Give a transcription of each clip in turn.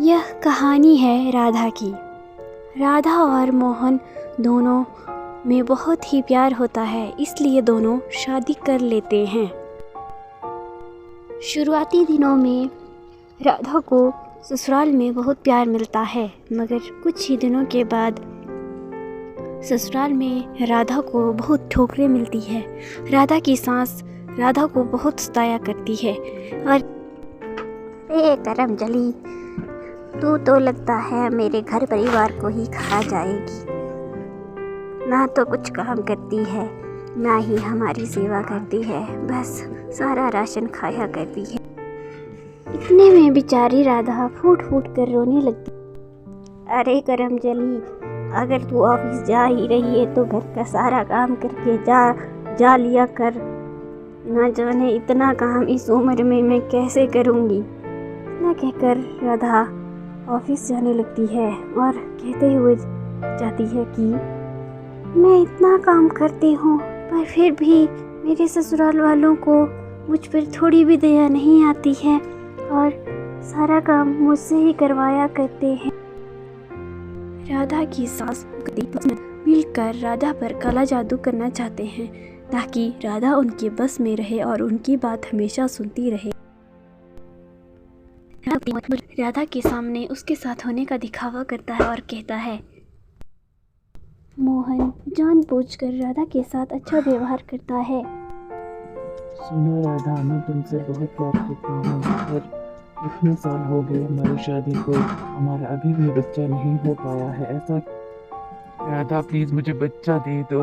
यह कहानी है राधा की। राधा और मोहन दोनों में बहुत ही प्यार होता है, इसलिए दोनों शादी कर लेते हैं। शुरुआती दिनों में राधा को ससुराल में बहुत प्यार मिलता है, मगर कुछ ही दिनों के बाद ससुराल में राधा को बहुत ठोकरें मिलती है। राधा की सास राधा को बहुत सताया करती है और करम जली, तू तो लगता है मेरे घर परिवार को ही खा जाएगी। ना तो कुछ काम करती है, ना ही हमारी सेवा करती है, बस सारा राशन खाया करती है। इतने में बेचारी राधा फूट फूट कर रोने लगती। अरे करम जली, अगर तू ऑफिस जा ही रही है तो घर का सारा काम करके जा लिया कर। ना जाने इतना काम इस उम्र में मैं कैसे करूँगी। इतना कहकर राधा ऑफिस जाने लगती है और कहते हुए जाती है कि मैं इतना काम करती हूँ, पर फिर भी मेरे ससुराल वालों को मुझ पर थोड़ी भी दया नहीं आती है और सारा काम मुझसे ही करवाया करते हैं। राधा की सास मिलकर राधा पर काला जादू करना चाहते हैं ताकि राधा उनके बस में रहे और उनकी बात हमेशा सुनती रहे। राधा के सामने उसके साथ होने का दिखावा करता है और कहता है। मोहन जानबूझकर राधा के साथ अच्छा व्यवहार करता है। सुनो राधा, मैं तुमसे बहुत प्यार करता हूँ और इतने साल हो गए हमारी शादी को, हमारा अभी भी बच्चा नहीं हो पाया है। ऐसा राधा प्लीज मुझे बच्चा दे दो।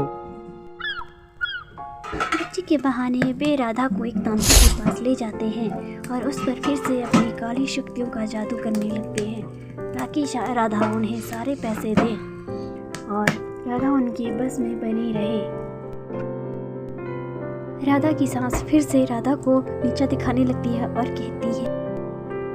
बच्चे के बहाने वे राधा को एक तांत्रिक के पास ले जाते हैं और उस पर फिर से अपनी काली शक्तियों का जादू करने लगते हैं ताकि राधा उन्हें सारे पैसे दे और राधा उनकी बस में बनी रहे। राधा की सांस फिर से राधा को नीचा दिखाने लगती है और कहती है,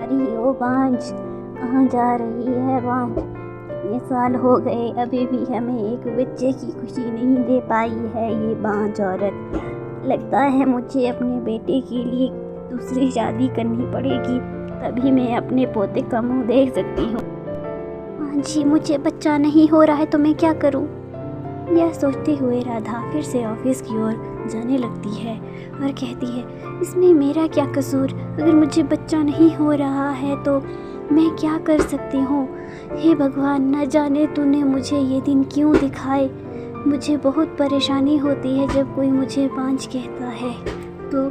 अरे ओ बांझ, कहाँ जा रही है बांझ? इतने साल हो गए, अभी भी हमें एक बच्चे की खुशी नहीं दे पाई है ये बांझ औरत। लगता है मुझे अपने बेटे के लिए दूसरी शादी करनी पड़ेगी, तभी मैं अपने पोते का मुंह देख सकती हूँ। जी, मुझे बच्चा नहीं हो रहा है तो मैं क्या करूँ? यह सोचते हुए राधा फिर से ऑफिस की ओर जाने लगती है और कहती है, इसमें मेरा क्या कसूर? अगर मुझे बच्चा नहीं हो रहा है तो मैं क्या कर सकती हूँ? हे भगवान, न जाने तूने मुझे ये दिन क्यों दिखाए। मुझे बहुत परेशानी होती है जब कोई मुझे बांझ कहता है। तो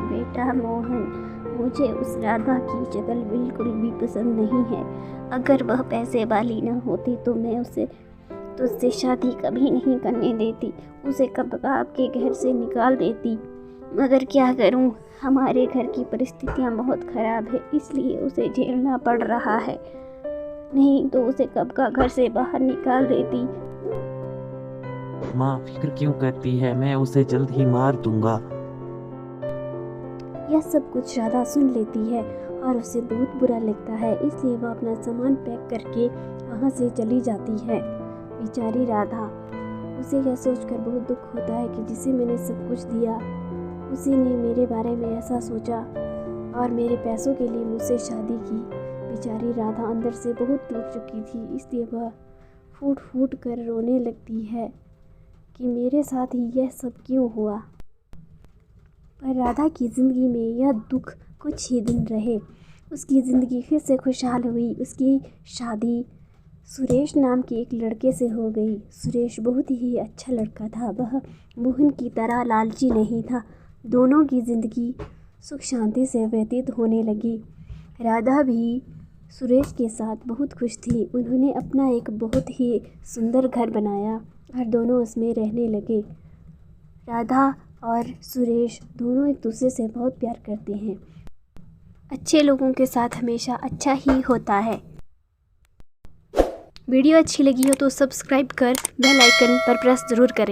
बेटा मोहन, मुझे उस राधा की शक्ल बिल्कुल भी पसंद नहीं है। अगर वह पैसे वाली ना होती तो मैं उसे तुझसे शादी कभी नहीं करने देती, उसे कब आपके घर से निकाल देती। मगर क्या करूं, हमारे घर की परिस्थितियां बहुत ख़राब है, इसलिए उसे झेलना पड़ रहा है, नहीं तो उसे कब का घर से बाहर निकाल देती। माँ फिक्र क्यों करती है, मैं उसे जल्द ही मार दूंगा। यह सब कुछ राधा सुन लेती है और उसे बहुत बुरा लगता है, इसलिए वह अपना सामान पैक करके वहाँ से चली जाती है। बेचारी राधा, उसे यह सोचकर बहुत दुख होता है कि जिसे मैंने सब कुछ दिया, उसी ने मेरे बारे में ऐसा सोचा और मेरे पैसों के लिए मुझसे शादी की। बेचारी राधा अंदर से बहुत टूट चुकी थी, इसलिए वह फूट फूट कर रोने लगती है कि मेरे साथ ही यह सब क्यों हुआ। पर राधा की ज़िंदगी में यह दुख कुछ ही दिन रहे। उसकी ज़िंदगी फिर से खुशहाल हुई। उसकी शादी सुरेश नाम के एक लड़के से हो गई। सुरेश बहुत ही अच्छा लड़का था, वह मोहन की तरह लालची नहीं था। दोनों की ज़िंदगी सुख शांति से व्यतीत होने लगी। राधा भी सुरेश के साथ बहुत खुश थी। उन्होंने अपना एक बहुत ही सुंदर घर बनाया और दोनों उसमें रहने लगे। राधा और सुरेश दोनों एक दूसरे से बहुत प्यार करते हैं। अच्छे लोगों के साथ हमेशा अच्छा ही होता है। वीडियो अच्छी लगी हो तो सब्सक्राइब कर बेल आइकन पर प्रेस ज़रूर करें।